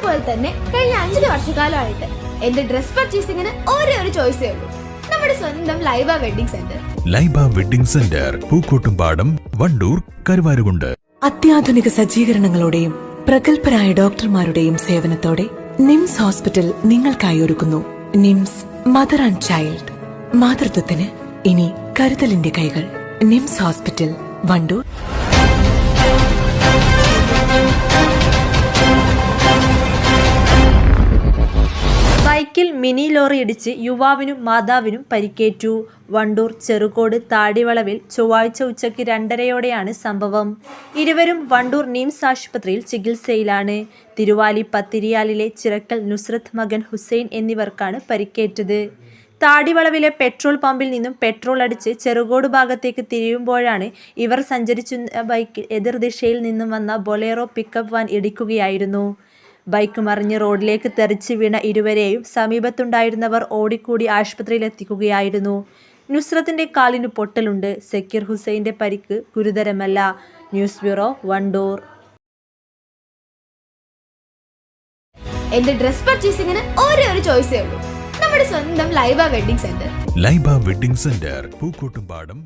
പോലെ തന്നെ കഴിഞ്ഞ 5 വർഷക്കാലമായിട്ട് എന്റെ ഡ്രസ് പർച്ചേസിംഗിന് ഒരേ ഒരു ചോയ്സേ ഉള്ളൂ, നമ്മുടെ സ്വന്തം Laiba wedding centre. Laiba wedding centre, Pookkottumpadam, Wandoor, Karuvarakundu. അത്യാധുനിക സജ്ജീകരണങ്ങളോടെയും പ്രഗത്ഭരായ ഡോക്ടർമാരുടെയും സേവനത്തോടെ നിംസ് ഹോസ്പിറ്റൽ നിങ്ങൾക്കായി ഒരുക്കുന്നു നിംസ് മദർ ആൻഡ് ചൈൽഡ്. മാതൃത്വത്തിന് ഇനി കരുതലിന്റെ കൈകൾ. നിംസ് ഹോസ്പിറ്റൽ, വണ്ടൂർ. ബൈക്കിൽ മിനി ലോറി ഇടിച്ച് യുവാവിനും മാതാവിനും പരിക്കേറ്റു. വണ്ടൂർ ചെറുകോട് താടിവളവിൽ ചൊവ്വാഴ്ച ഉച്ചയ്ക്ക് 2:30 സംഭവം. ഇരുവരും വണ്ടൂർ നിംസ് ആശുപത്രിയിൽ ചികിത്സയിലാണ്. തിരുവാലി പത്തിരിയാലിലെ ചിറക്കൽ നുസ്രത്ത് മകൻ ഹുസൈൻ എന്നിവർക്കാണ് പരിക്കേറ്റത്. താടിവളവിലെ പെട്രോൾ പമ്പിൽ നിന്നും പെട്രോൾ അടിച്ച് ചെറുകോട് ഭാഗത്തേക്ക് തിരിയുമ്പോഴാണ് ഇവർ സഞ്ചരിച്ചിരുന്ന ബൈക്ക് എതിർദിശയിൽ നിന്നും വന്ന ബൊലേറോ പിക്കപ്പ് വാൻ ഇടിക്കുകയായിരുന്നു. ബൈക്ക് മറിഞ്ഞ് റോഡിലേക്ക് തെറിച്ച് വീണ ഇരുവരെയും സമീപത്തുണ്ടായിരുന്നവർ ഓടിക്കൂടി ആശുപത്രിയിലെത്തിക്കുകയായിരുന്നു. നുസ്രത്തിന്റെ കാലിന് പൊട്ടലുണ്ട്. സക്കീർ ഹുസൈന്റെ പരിക്ക് ഗുരുതരമല്ല. News bureau, Wandoor. എന്റെ ഡ്രസ് പർച്ചേസിംഗിന് ഒരേ ഒരു ചോയ്സേ ഉള്ളൂ, നമ്മുടെ സ്വന്തം Laiba wedding centre. Laiba wedding centre, Pookkottumpadam.